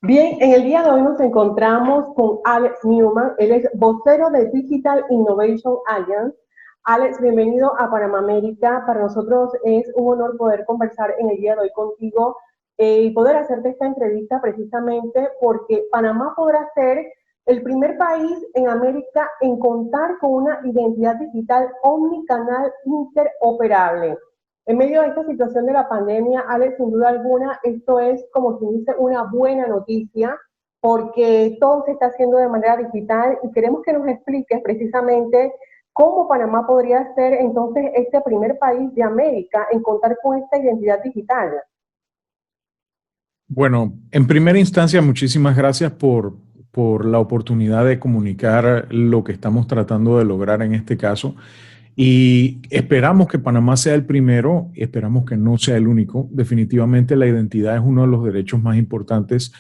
Bien, en el día de hoy nos encontramos con Alex Newman. Él es vocero de Digital Innovation Alliance. Alex, bienvenido a Panamá América. Para nosotros es un honor poder conversar en el día de hoy contigo y poder hacerte esta entrevista precisamente porque Panamá podrá ser el primer país en América en contar con una identidad digital omnicanal interoperable. En medio de esta situación de la pandemia, Alex, sin duda alguna, esto es, como quien dice, una buena noticia, porque todo se está haciendo de manera digital y queremos que nos expliques precisamente cómo Panamá podría ser entonces este primer país de América en contar con esta identidad digital. Bueno, en primera instancia, muchísimas gracias por la oportunidad de comunicar lo que estamos tratando de lograr en este caso. Y esperamos que Panamá sea el primero, esperamos que no sea el único. Definitivamente la identidad es uno de los derechos más importantes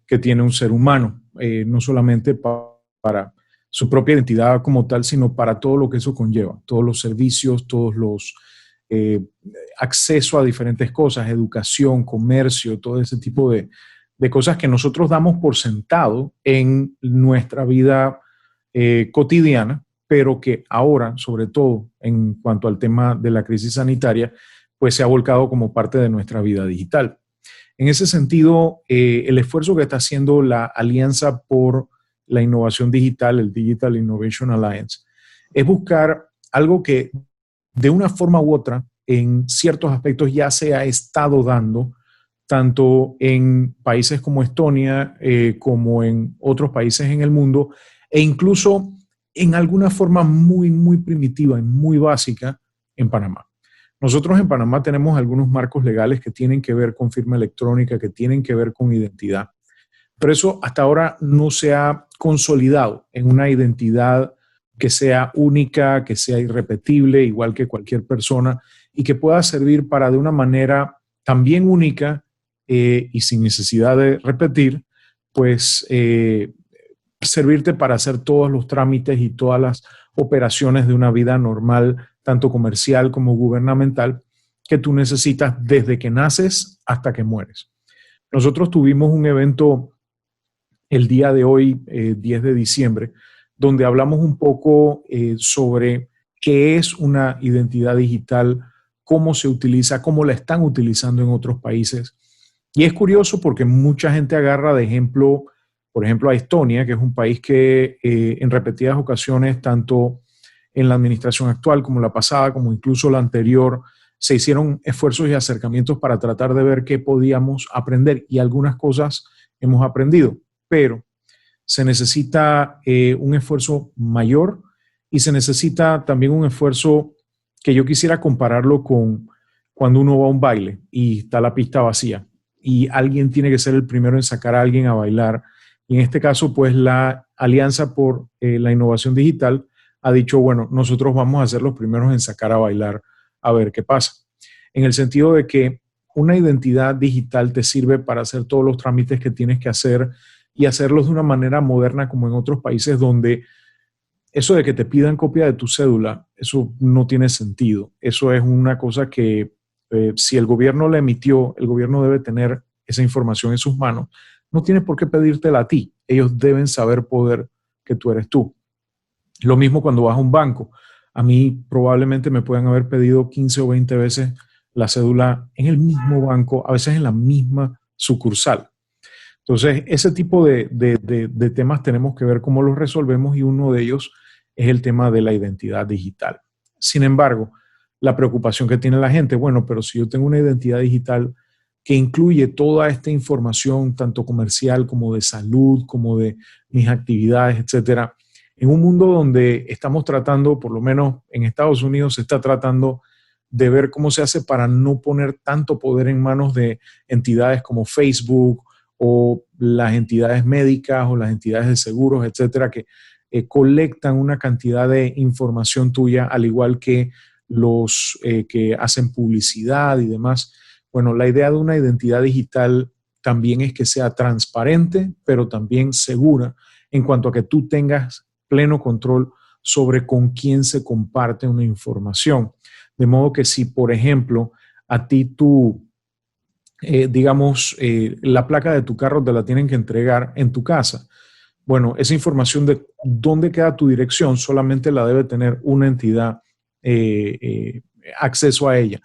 que tiene un ser humano, no solamente para su propia identidad como tal, sino para todo lo que eso conlleva, todos los servicios, todos los eh, acceso a diferentes cosas, educación, comercio, todo ese tipo de cosas que nosotros damos por sentado en nuestra vida cotidiana, pero que ahora, sobre todo en cuanto al tema de la crisis sanitaria, pues se ha volcado como parte de nuestra vida digital. En ese sentido, el esfuerzo que está haciendo la Alianza por la Innovación Digital, el Digital Innovation Alliance, es buscar algo que de una forma u otra, en ciertos aspectos ya se ha estado dando, tanto en países como Estonia, como en otros países en el mundo, e incluso en alguna forma muy, muy primitiva y muy básica en Panamá. Nosotros en Panamá tenemos algunos marcos legales que tienen que ver con firma electrónica, que tienen que ver con identidad, pero eso hasta ahora no se ha consolidado en una identidad que sea única, que sea irrepetible, igual que cualquier persona, y que pueda servir para de una manera también única y sin necesidad de repetir, pues servirte para hacer todos los trámites y todas las operaciones de una vida normal, tanto comercial como gubernamental, que tú necesitas desde que naces hasta que mueres. Nosotros tuvimos un evento el día de hoy, 10 de diciembre, donde hablamos un poco sobre qué es una identidad digital, cómo se utiliza, cómo la están utilizando en otros países. Y es curioso porque mucha gente agarra de ejemplo, por ejemplo, a Estonia, que es un país que en repetidas ocasiones, tanto en la administración actual como la pasada, como incluso la anterior, se hicieron esfuerzos y acercamientos para tratar de ver qué podíamos aprender y algunas cosas hemos aprendido, pero se necesita un esfuerzo mayor y se necesita también un esfuerzo que yo quisiera compararlo con cuando uno va a un baile y está la pista vacía y alguien tiene que ser el primero en sacar a alguien a bailar. Y en este caso, pues la Alianza por la Innovación Digital ha dicho, bueno, nosotros vamos a ser los primeros en sacar a bailar a ver qué pasa. En el sentido de que una identidad digital te sirve para hacer todos los trámites que tienes que hacer y hacerlos de una manera moderna como en otros países donde eso de que te pidan copia de tu cédula, eso no tiene sentido. Eso es una cosa que si el gobierno la emitió, el gobierno debe tener esa información en sus manos. No tiene por qué pedírtela a ti. Ellos deben saber poder que tú eres tú. Lo mismo cuando vas a un banco. A mí probablemente me puedan haber pedido 15 o 20 veces la cédula en el mismo banco, a veces en la misma sucursal. Entonces, ese tipo de temas tenemos que ver cómo los resolvemos y uno de ellos es el tema de la identidad digital. Sin embargo, la preocupación que tiene la gente, bueno, pero si yo tengo una identidad digital que incluye toda esta información, tanto comercial como de salud, como de mis actividades, etcétera, en un mundo donde estamos tratando, por lo menos en Estados Unidos, se está tratando de ver cómo se hace para no poner tanto poder en manos de entidades como Facebook o las entidades médicas o las entidades de seguros, etcétera, que colectan una cantidad de información tuya, al igual que los que hacen publicidad y demás. Bueno, la idea de una identidad digital también es que sea transparente, pero también segura en cuanto a que tú tengas pleno control sobre con quién se comparte una información. De modo que si, por ejemplo, a ti digamos, la placa de tu carro te la tienen que entregar en tu casa. Bueno, esa información de dónde queda tu dirección solamente la debe tener una entidad acceso a ella.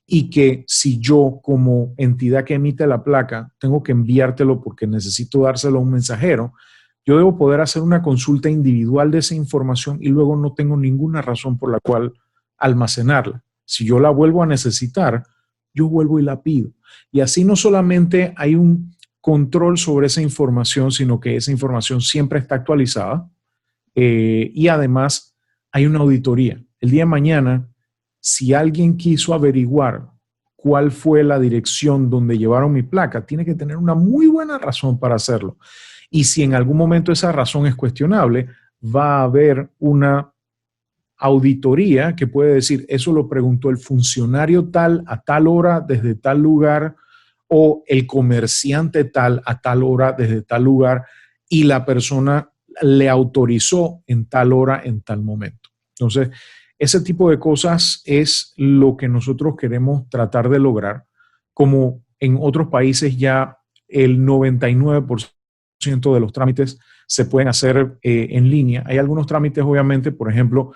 Y que si yo como entidad que emite la placa tengo que enviártelo porque necesito dárselo a un mensajero, yo debo poder hacer una consulta individual de esa información y luego no tengo ninguna razón por la cual almacenarla. Si yo la vuelvo a necesitar, yo vuelvo y la pido. Y así no solamente hay un control sobre esa información, sino que esa información siempre está actualizada y además hay una auditoría. El día de mañana, si alguien quiso averiguar cuál fue la dirección donde llevaron mi placa, tiene que tener una muy buena razón para hacerlo. Y si en algún momento esa razón es cuestionable, va a haber una auditoría que puede decir, eso lo preguntó el funcionario tal a tal hora desde tal lugar o el comerciante tal a tal hora desde tal lugar y la persona le autorizó en tal hora, en tal momento. Entonces, ese tipo de cosas es lo que nosotros queremos tratar de lograr, como en otros países ya el 99% de los trámites se pueden hacer en línea. Hay algunos trámites, obviamente, por ejemplo,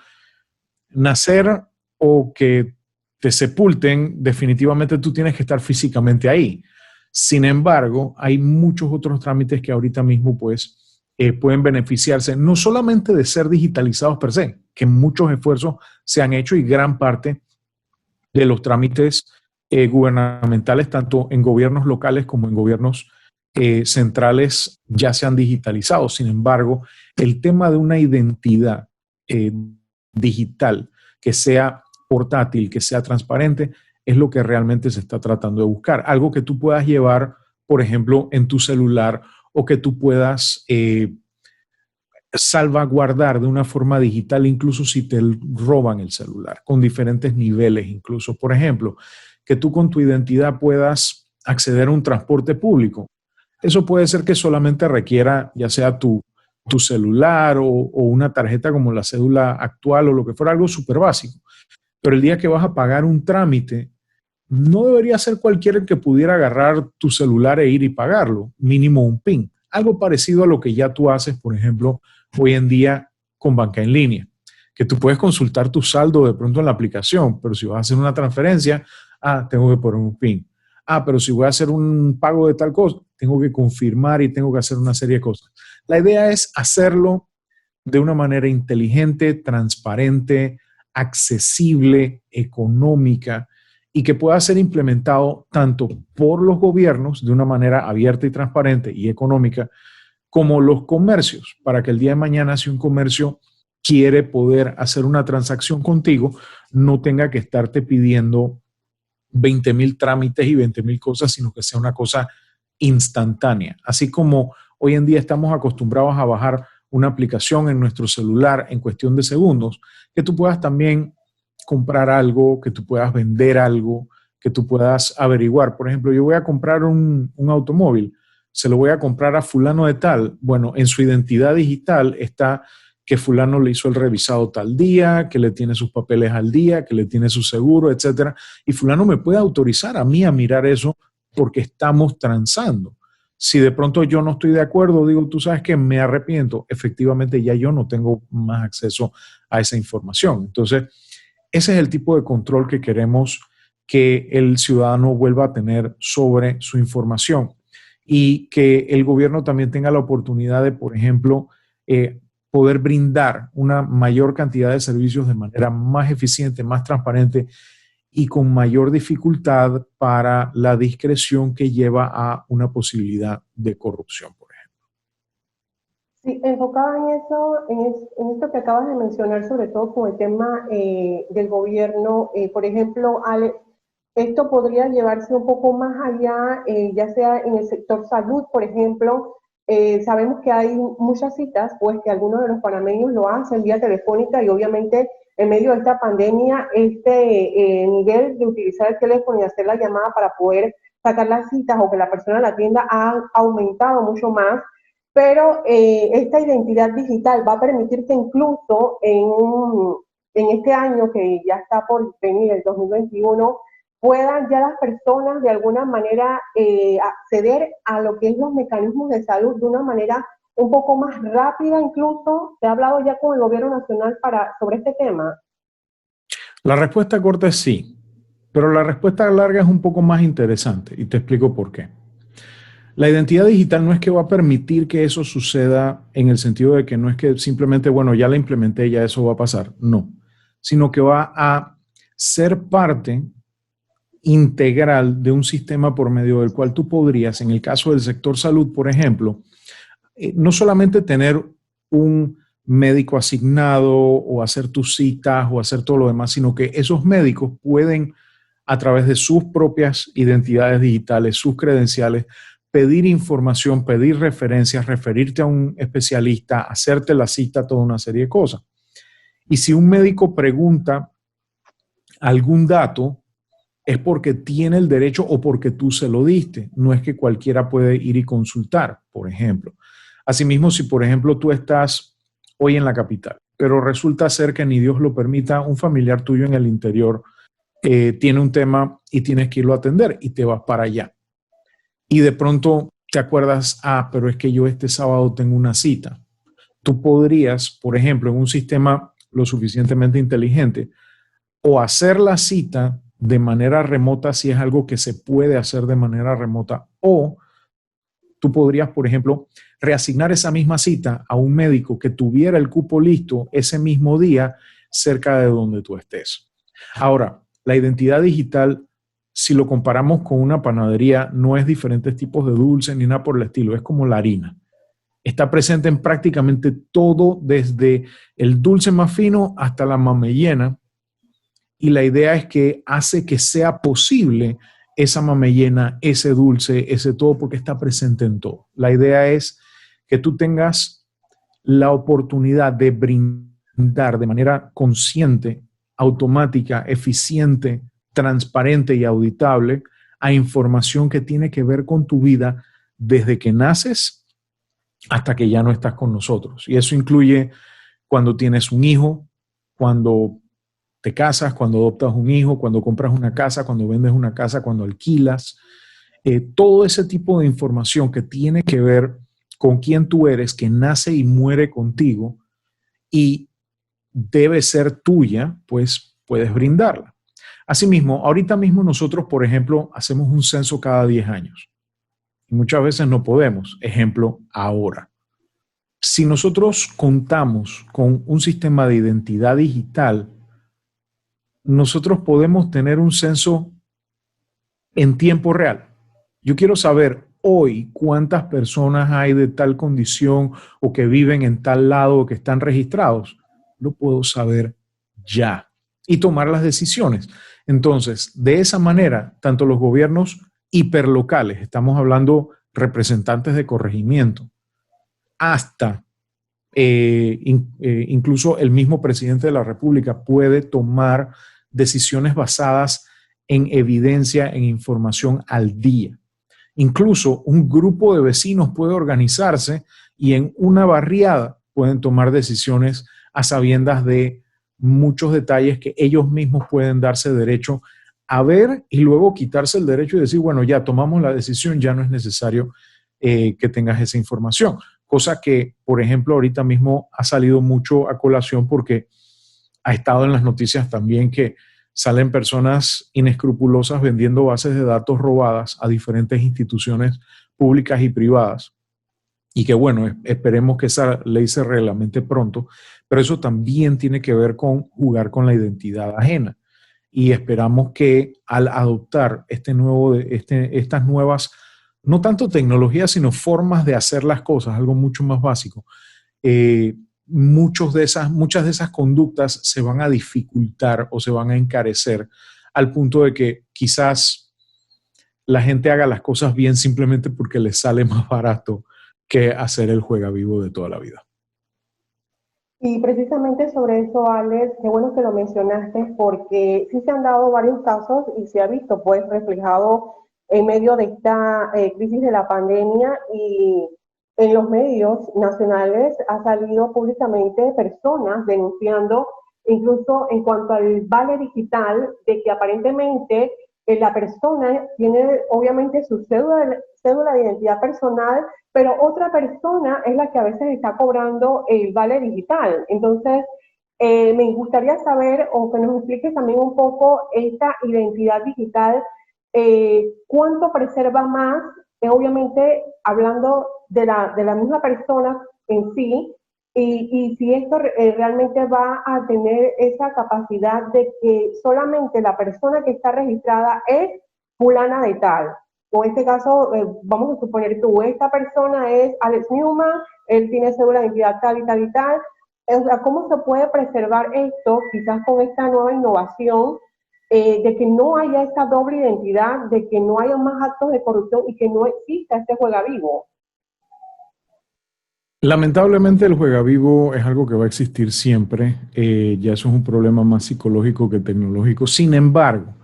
nacer o que te sepulten, definitivamente tú tienes que estar físicamente ahí. Sin embargo, hay muchos otros trámites que ahorita mismo pues pueden beneficiarse no solamente de ser digitalizados per se, que muchos esfuerzos se han hecho y gran parte de los trámites gubernamentales, tanto en gobiernos locales como en gobiernos centrales, ya se han digitalizado. Sin embargo, el tema de una identidad eh, digital que sea portátil, que sea transparente, es lo que realmente se está tratando de buscar. Algo que tú puedas llevar, por ejemplo, en tu celular o que tú puedas salvaguardar de una forma digital, incluso si te roban el celular, con diferentes niveles incluso. Por ejemplo, que tú con tu identidad puedas acceder a un transporte público. Eso puede ser que solamente requiera ya sea tu celular o una tarjeta como la cédula actual o lo que fuera, algo súper básico. Pero el día que vas a pagar un trámite, no debería ser cualquiera que pudiera agarrar tu celular e ir y pagarlo, mínimo un PIN. Algo parecido a lo que ya tú haces, por ejemplo, hoy en día con banca en línea, que tú puedes consultar tu saldo de pronto en la aplicación, pero si vas a hacer una transferencia, tengo que poner un PIN. Pero si voy a hacer un pago de tal cosa, tengo que confirmar y tengo que hacer una serie de cosas. La idea es hacerlo de una manera inteligente, transparente, accesible, económica y que pueda ser implementado tanto por los gobiernos de una manera abierta y transparente y económica, como los comercios, para que el día de mañana si un comercio quiere poder hacer una transacción contigo, no tenga que estarte pidiendo 20,000 trámites y 20,000 cosas, sino que sea una cosa instantánea. Así como hoy en día estamos acostumbrados a bajar una aplicación en nuestro celular en cuestión de segundos, que tú puedas también comprar algo, que tú puedas vender algo, que tú puedas averiguar. Por ejemplo, yo voy a comprar un automóvil, se lo voy a comprar a fulano de tal. Bueno, en su identidad digital está que fulano le hizo el revisado tal día, que le tiene sus papeles al día, que le tiene su seguro, etcétera. Y fulano me puede autorizar a mí a mirar eso porque estamos transando. Si de pronto yo no estoy de acuerdo, digo, tú sabes que me arrepiento, efectivamente ya yo no tengo más acceso a esa información. Entonces, ese es el tipo de control que queremos que el ciudadano vuelva a tener sobre su información y que el gobierno también tenga la oportunidad de, por ejemplo, poder brindar una mayor cantidad de servicios de manera más eficiente, más transparente y con mayor dificultad para la discreción que lleva a una posibilidad de corrupción, por ejemplo. Sí, enfocado en eso, en esto que acabas de mencionar, sobre todo con el tema del gobierno, por ejemplo, Alex, esto podría llevarse un poco más allá, ya sea en el sector salud, por ejemplo. Sabemos que hay muchas citas, pues que algunos de los panameños lo hacen vía telefónica y obviamente en medio de esta pandemia, este nivel de utilizar el teléfono y hacer la llamada para poder sacar las citas o que la persona la atienda ha aumentado mucho más, pero esta identidad digital va a permitir que incluso en este año que ya está por venir, el 2021, puedan ya las personas de alguna manera acceder a lo que es los mecanismos de salud de una manera un poco más rápida incluso? ¿Se ha hablado ya con el gobierno nacional sobre este tema? La respuesta corta es sí, pero la respuesta larga es un poco más interesante y te explico por qué. La identidad digital no es que va a permitir que eso suceda en el sentido de que no es que simplemente, bueno, ya la implementé, ya eso va a pasar. No, sino que va a ser parte integral de un sistema por medio del cual tú podrías, en el caso del sector salud, por ejemplo, no solamente tener un médico asignado o hacer tus citas o hacer todo lo demás, sino que esos médicos pueden, a través de sus propias identidades digitales, sus credenciales, pedir información, pedir referencias, referirte a un especialista, hacerte la cita, toda una serie de cosas. Y si un médico pregunta algún dato, es porque tiene el derecho o porque tú se lo diste. No es que cualquiera puede ir y consultar, por ejemplo. Asimismo, si por ejemplo tú estás hoy en la capital, pero resulta ser que ni Dios lo permita, un familiar tuyo en el interior tiene un tema y tienes que irlo a atender y te vas para allá. Y de pronto te acuerdas, pero es que yo este sábado tengo una cita. Tú podrías, por ejemplo, en un sistema lo suficientemente inteligente, o hacer la cita de manera remota si es algo que se puede hacer de manera remota, o tú podrías, por ejemplo, reasignar esa misma cita a un médico que tuviera el cupo listo ese mismo día cerca de donde tú estés. Ahora, la identidad digital, si lo comparamos con una panadería, no es diferentes tipos de dulces ni nada por el estilo, es como la harina. Está presente en prácticamente todo, desde el dulce más fino hasta la mamellena, y la idea es que hace que sea posible esa mamellena, ese dulce, ese todo, porque está presente en todo. La idea es que tú tengas la oportunidad de brindar de manera consciente, automática, eficiente, transparente y auditable a información que tiene que ver con tu vida desde que naces hasta que ya no estás con nosotros. Y eso incluye cuando tienes un hijo, cuando te casas, cuando adoptas un hijo, cuando compras una casa, cuando vendes una casa, cuando alquilas, todo ese tipo de información que tiene que ver con quién tú eres, que nace y muere contigo y debe ser tuya, pues puedes brindarla. Asimismo, ahorita mismo nosotros, por ejemplo, hacemos un censo cada 10 años y muchas veces no podemos. Ejemplo, ahora. Si nosotros contamos con un sistema de identidad digital, nosotros podemos tener un censo en tiempo real. Yo quiero saber hoy cuántas personas hay de tal condición o que viven en tal lado o que están registrados. Lo puedo saber ya y tomar las decisiones. Entonces, de esa manera, tanto los gobiernos hiperlocales, estamos hablando representantes de corregimiento, hasta incluso el mismo presidente de la República puede tomar decisiones basadas en evidencia, en información al día. Incluso un grupo de vecinos puede organizarse y en una barriada pueden tomar decisiones a sabiendas de muchos detalles que ellos mismos pueden darse derecho a ver y luego quitarse el derecho y decir, bueno, ya tomamos la decisión, ya no es necesario que tengas esa información. Cosa que, por ejemplo, ahorita mismo ha salido mucho a colación porque ha estado en las noticias también que salen personas inescrupulosas vendiendo bases de datos robadas a diferentes instituciones públicas y privadas. Y que bueno, esperemos que esa ley se reglamente pronto, pero eso también tiene que ver con jugar con la identidad ajena. Y esperamos que al adoptar estas nuevas, no tanto tecnologías, sino formas de hacer las cosas, algo mucho más básico, eh, muchas de esas conductas se van a dificultar o se van a encarecer al punto de que quizás la gente haga las cosas bien simplemente porque les sale más barato que hacer el juega vivo de toda la vida. Y precisamente sobre eso, Alex, qué bueno que lo mencionaste, porque sí se han dado varios casos y se ha visto pues reflejado en medio de esta crisis de la pandemia, y en los medios nacionales ha salido públicamente personas denunciando, incluso en cuanto al vale digital, de que aparentemente la persona tiene obviamente su cédula de identidad personal, pero otra persona es la que a veces está cobrando el vale digital. Entonces, me gustaría saber o que nos expliques también un poco esta identidad digital, cuánto preserva más, obviamente hablando de la misma persona en sí, y si esto realmente va a tener esa capacidad de que solamente la persona que está registrada es fulana de tal. O en este caso, vamos a suponer tú, esta persona es Alex Newman, él tiene cédula de identidad tal y tal y tal. O sea, ¿cómo se puede preservar esto, quizás con esta nueva innovación, de que no haya esta doble identidad, de que no haya más actos de corrupción y que no exista este juega vivo? Lamentablemente el juega vivo es algo que va a existir siempre. Ya eso es un problema más psicológico que tecnológico. Sin embargo,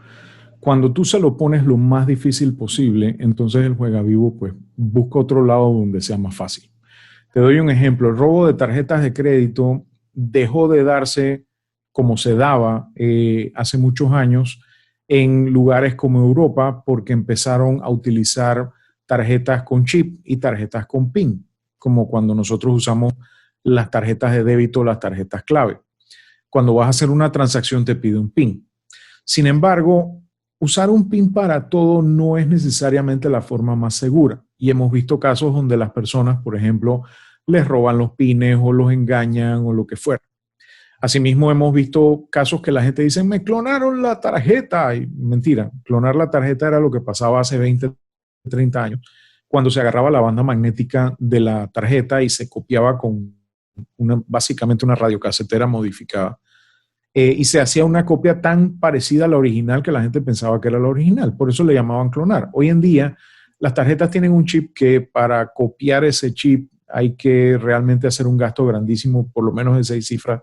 cuando tú se lo pones lo más difícil posible, entonces el juega vivo pues busca otro lado donde sea más fácil. Te doy un ejemplo. El robo de tarjetas de crédito dejó de darse como se daba hace muchos años en lugares como Europa porque empezaron a utilizar tarjetas con chip y tarjetas con PIN, como cuando nosotros usamos las tarjetas de débito, las tarjetas clave. Cuando vas a hacer una transacción te pide un PIN. Sin embargo, usar un PIN para todo no es necesariamente la forma más segura. Y hemos visto casos donde las personas, por ejemplo, les roban los pines o los engañan o lo que fuera. Asimismo, hemos visto casos que la gente dice, me clonaron la tarjeta. Y mentira, clonar la tarjeta era lo que pasaba hace 20, 30 años, cuando se agarraba la banda magnética de la tarjeta y se copiaba con básicamente una radiocasetera modificada. Y se hacía una copia tan parecida a la original que la gente pensaba que era la original. Por eso le llamaban clonar. Hoy en día, las tarjetas tienen un chip que para copiar ese chip hay que realmente hacer un gasto grandísimo, por lo menos de 6 cifras,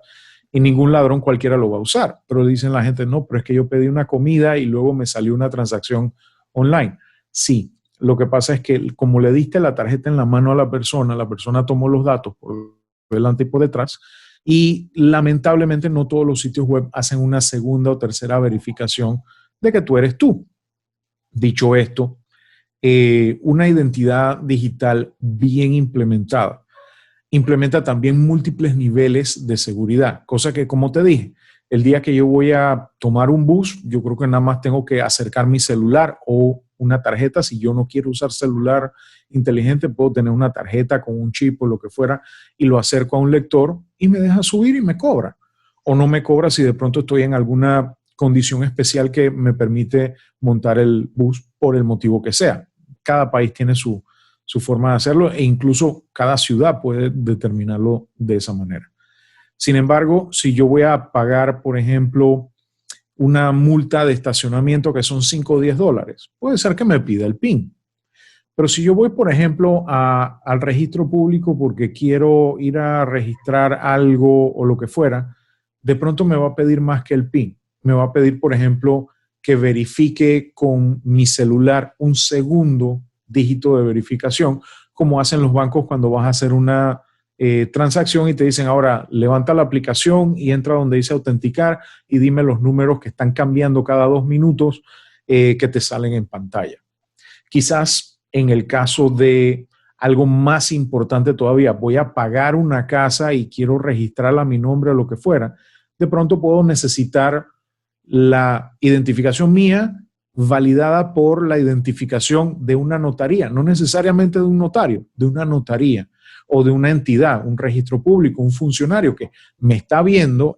y ningún ladrón cualquiera lo va a usar. Pero dicen la gente, no, pero es que yo pedí una comida y luego me salió una transacción online. Sí, lo que pasa es que como le diste la tarjeta en la mano a la persona tomó los datos por delante y por detrás, y lamentablemente no todos los sitios web hacen una segunda o tercera verificación de que tú eres tú. Dicho esto, una identidad digital bien implementada implementa también múltiples niveles de seguridad, cosa que, como te dije, el día que yo voy a tomar un bus, yo creo que nada más tengo que acercar mi celular o una tarjeta. Si yo no quiero usar celular inteligente, puedo tener una tarjeta con un chip o lo que fuera y lo acerco a un lector y me deja subir y me cobra. O no me cobra si de pronto estoy en alguna condición especial que me permite montar el bus por el motivo que sea. Cada país tiene su forma de hacerlo e incluso cada ciudad puede determinarlo de esa manera. Sin embargo, si yo voy a pagar, por ejemplo, una multa de estacionamiento que son 5 o 10 dólares, puede ser que me pida el PIN. Pero si yo voy, por ejemplo, al registro público porque quiero ir a registrar algo o lo que fuera, de pronto me va a pedir más que el PIN. Me va a pedir, por ejemplo, que verifique con mi celular un segundo dígito de verificación, como hacen los bancos cuando vas a hacer una transacción y te dicen, ahora levanta la aplicación y entra donde dice autenticar y dime los números que están cambiando cada 2 minutos que te salen en pantalla. Quizás en el caso de algo más importante todavía, voy a pagar una casa y quiero registrarla a mi nombre o lo que fuera, de pronto puedo necesitar la identificación mía validada por la identificación de una notaría, no necesariamente de un notario, de una notaría o de una entidad, un registro público, un funcionario que me está viendo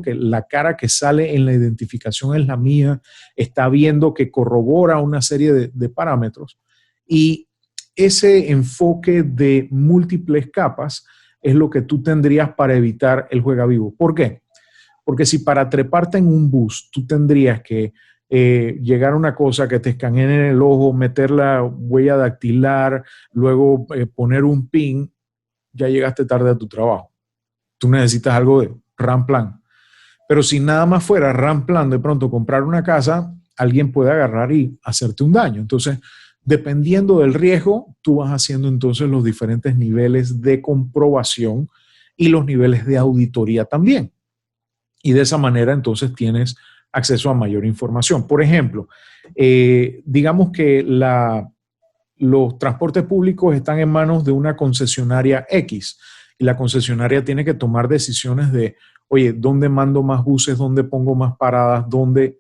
que la cara que sale en la identificación es la mía, está viendo que corrobora una serie de parámetros. Y ese enfoque de múltiples capas es lo que tú tendrías para evitar el juega vivo. ¿Por qué? Porque si para treparte en un bus tú tendrías que llegar a una cosa que te escaneen en el ojo, meter la huella dactilar, luego poner un PIN, ya llegaste tarde a tu trabajo. Tú necesitas algo de RAM plan. Pero si nada más fuera RAM plan, de pronto comprar una casa, alguien puede agarrar y hacerte un daño. Entonces, dependiendo del riesgo, tú vas haciendo entonces los diferentes niveles de comprobación y los niveles de auditoría también. Y de esa manera entonces tienes acceso a mayor información. Por ejemplo, digamos que los transportes públicos están en manos de una concesionaria X y la concesionaria tiene que tomar decisiones de, oye, ¿dónde mando más buses? ¿Dónde pongo más paradas? ¿Dónde?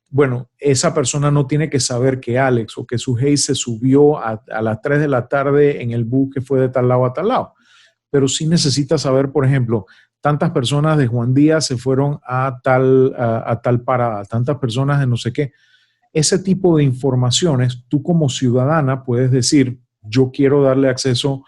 Bueno, esa persona no tiene que saber que Alex o que su Sujei se subió a las 3 de la tarde en el bus que fue de tal lado a tal lado. Pero sí necesita saber, por ejemplo, tantas personas de Juan Díaz se fueron a tal parada, tantas personas de no sé qué. Ese tipo de informaciones, tú como ciudadana puedes decir, yo quiero darle acceso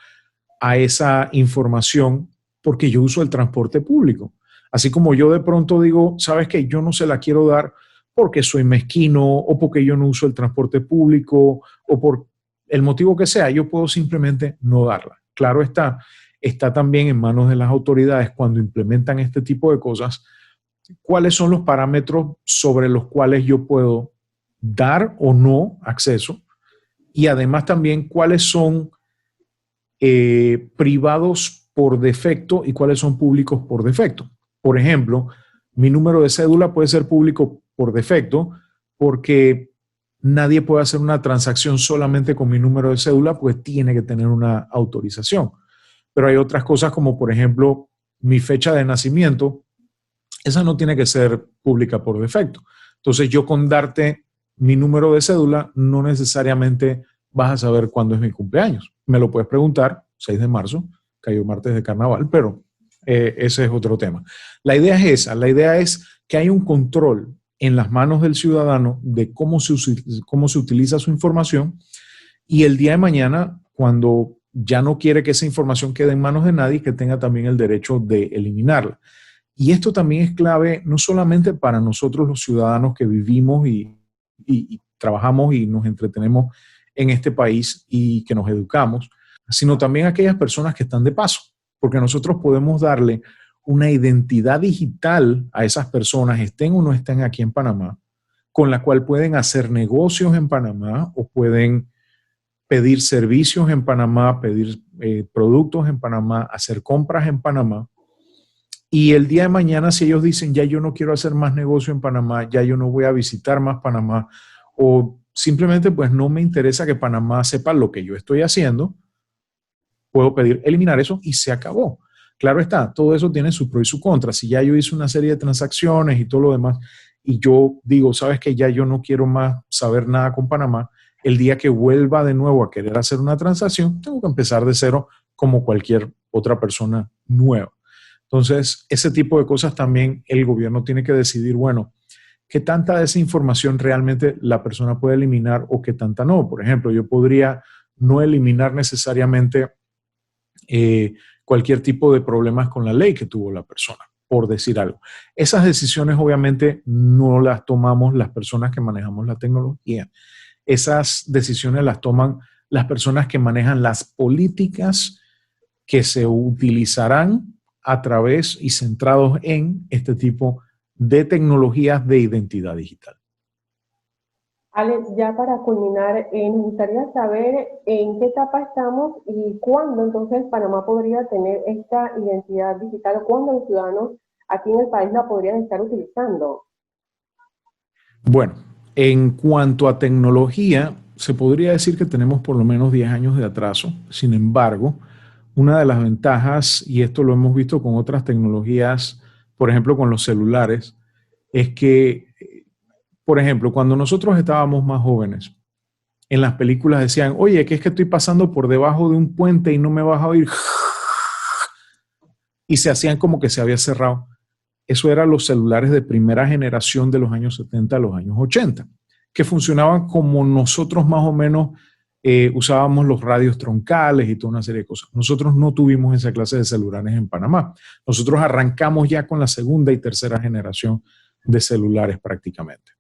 a esa información porque yo uso el transporte público. Así como yo de pronto digo, sabes que yo no se la quiero dar porque soy mezquino o porque yo no uso el transporte público o por el motivo que sea, yo puedo simplemente no darla. Claro está también en manos de las autoridades cuando implementan este tipo de cosas, cuáles son los parámetros sobre los cuales yo puedo dar o no acceso y además también cuáles son privados por defecto y cuáles son públicos por defecto. Por ejemplo, mi número de cédula puede ser público por defecto porque nadie puede hacer una transacción solamente con mi número de cédula, pues tiene que tener una autorización. Pero hay otras cosas como, por ejemplo, mi fecha de nacimiento, esa no tiene que ser pública por defecto. Entonces, yo con darte mi número de cédula, no necesariamente vas a saber cuándo es mi cumpleaños. Me lo puedes preguntar, 6 de marzo, cayó martes de carnaval, pero ese es otro tema. La idea es esa, la idea es que hay un control en las manos del ciudadano de cómo se utiliza su información y el día de mañana, cuando ya no quiere que esa información quede en manos de nadie, que tenga también el derecho de eliminarla. Y esto también es clave no solamente para nosotros los ciudadanos que vivimos y trabajamos y nos entretenemos en este país y que nos educamos, sino también a aquellas personas que están de paso, porque nosotros podemos darle una identidad digital a esas personas, estén o no estén aquí en Panamá, con la cual pueden hacer negocios en Panamá o pueden pedir servicios en Panamá, pedir productos en Panamá, hacer compras en Panamá. Y el día de mañana, si ellos dicen, ya yo no quiero hacer más negocio en Panamá, ya yo no voy a visitar más Panamá, o simplemente pues no me interesa que Panamá sepa lo que yo estoy haciendo, puedo pedir eliminar eso y se acabó. Claro está, todo eso tiene su pro y su contra. Si ya yo hice una serie de transacciones y todo lo demás, y yo digo, sabes que ya yo no quiero más saber nada con Panamá, el día que vuelva de nuevo a querer hacer una transacción, tengo que empezar de cero como cualquier otra persona nueva. Entonces, ese tipo de cosas también el gobierno tiene que decidir, bueno, ¿qué tanta de esa información realmente la persona puede eliminar o qué tanta no? Por ejemplo, yo podría no eliminar necesariamente cualquier tipo de problemas con la ley que tuvo la persona, por decir algo. Esas decisiones obviamente no las tomamos las personas que manejamos la tecnología. Esas decisiones las toman las personas que manejan las políticas que se utilizarán a través y centrados en este tipo de tecnologías de identidad digital. Alex, ya para culminar, me gustaría saber en qué etapa estamos y cuándo entonces Panamá podría tener esta identidad digital o cuándo los ciudadanos aquí en el país la podrían estar utilizando. Bueno, en cuanto a tecnología, se podría decir que tenemos por lo menos 10 años de atraso. Sin embargo, una de las ventajas, y esto lo hemos visto con otras tecnologías, por ejemplo con los celulares, es que, por ejemplo, cuando nosotros estábamos más jóvenes, en las películas decían, oye, que es que estoy pasando por debajo de un puente y no me vas a oír. Y se hacían como que se había cerrado. Eso eran los celulares de primera generación de los años 70 a los años 80, que funcionaban como nosotros más o menos usábamos los radios troncales y toda una serie de cosas. Nosotros no tuvimos esa clase de celulares en Panamá. Nosotros arrancamos ya con la segunda y tercera generación de celulares prácticamente.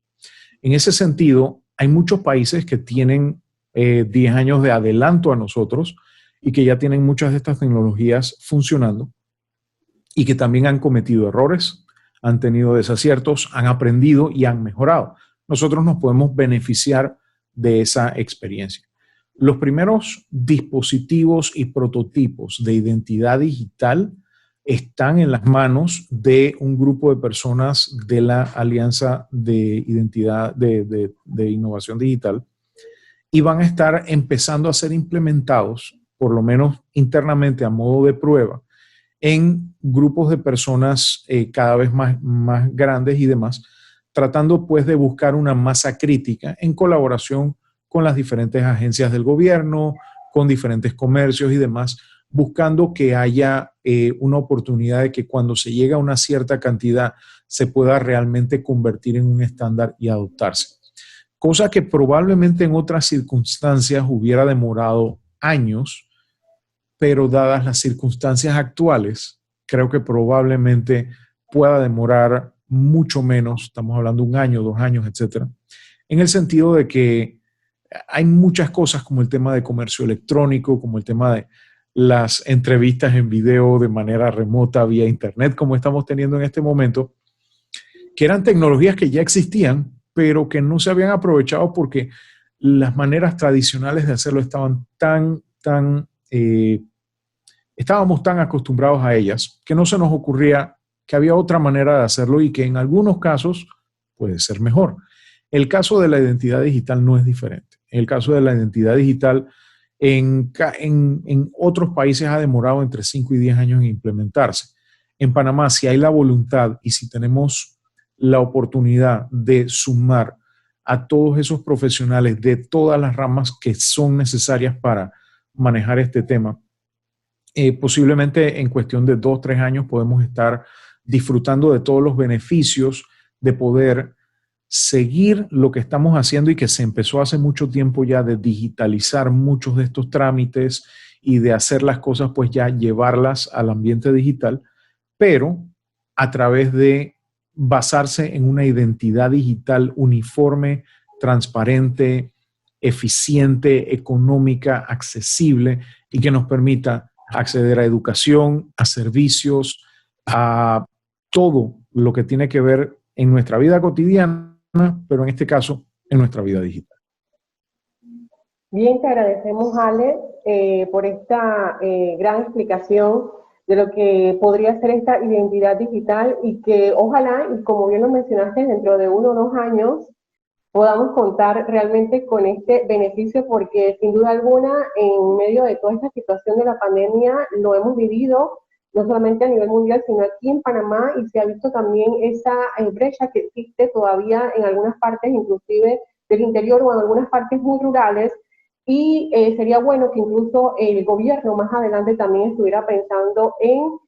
En ese sentido, hay muchos países que tienen 10 años de adelanto a nosotros y que ya tienen muchas de estas tecnologías funcionando y que también han cometido errores, han tenido desaciertos, han aprendido y han mejorado. Nosotros nos podemos beneficiar de esa experiencia. Los primeros dispositivos y prototipos de identidad digital están en las manos de un grupo de personas de la Alianza de Identidad de Innovación Digital y van a estar empezando a ser implementados, por lo menos internamente a modo de prueba, en grupos de personas cada vez más grandes y demás, tratando pues de buscar una masa crítica en colaboración con las diferentes agencias del gobierno, con diferentes comercios y demás, buscando que haya una oportunidad de que cuando se llega a una cierta cantidad se pueda realmente convertir en un estándar y adoptarse. Cosa que probablemente en otras circunstancias hubiera demorado años, pero dadas las circunstancias actuales, creo que probablemente pueda demorar mucho menos, estamos hablando de un año, 2 años, etcétera, en el sentido de que hay muchas cosas como el tema de comercio electrónico, como el tema de las entrevistas en video de manera remota vía internet, como estamos teniendo en este momento, que eran tecnologías que ya existían, pero que no se habían aprovechado porque las maneras tradicionales de hacerlo estaban estábamos tan acostumbrados a ellas que no se nos ocurría que había otra manera de hacerlo y que en algunos casos puede ser mejor. El caso de la identidad digital no es diferente. En el caso de la identidad digital, en otros países ha demorado entre 5 y 10 años en implementarse. En Panamá, si hay la voluntad y si tenemos la oportunidad de sumar a todos esos profesionales de todas las ramas que son necesarias para manejar este tema, posiblemente en cuestión de 2 o 3 años podemos estar disfrutando de todos los beneficios de poder seguir lo que estamos haciendo y que se empezó hace mucho tiempo ya de digitalizar muchos de estos trámites y de hacer las cosas, pues ya llevarlas al ambiente digital, pero a través de basarse en una identidad digital uniforme, transparente, eficiente, económica, accesible y que nos permita acceder a educación, a servicios, a todo lo que tiene que ver en nuestra vida cotidiana, pero en este caso en nuestra vida digital. Bien, te agradecemos, Ale, por esta gran explicación de lo que podría ser esta identidad digital y que ojalá, y como bien lo mencionaste, dentro de 1 o 2 años podamos contar realmente con este beneficio porque sin duda alguna en medio de toda esta situación de la pandemia lo hemos vivido no solamente a nivel mundial sino aquí en Panamá y se ha visto también esa brecha que existe todavía en algunas partes inclusive del interior o en algunas partes muy rurales y sería bueno que incluso el gobierno más adelante también estuviera pensando en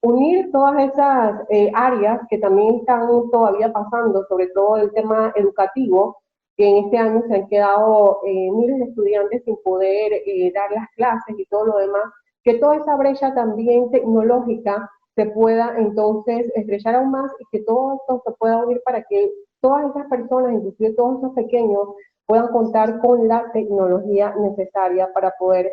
unir todas esas áreas que también están todavía pasando, sobre todo el tema educativo, que en este año se han quedado miles de estudiantes sin poder dar las clases y todo lo demás, que toda esa brecha también tecnológica se pueda entonces estrechar aún más y que todo esto se pueda unir para que todas esas personas, inclusive todos esos pequeños, puedan contar con la tecnología necesaria para poder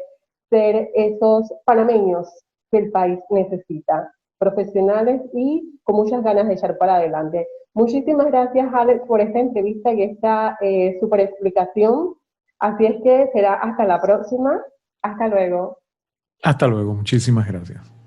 ser esos panameños que el país necesita, profesionales y con muchas ganas de echar para adelante. Muchísimas gracias, Alex, por esta entrevista y esta super explicación. Así es que será hasta la próxima. Hasta luego. Hasta luego, muchísimas gracias.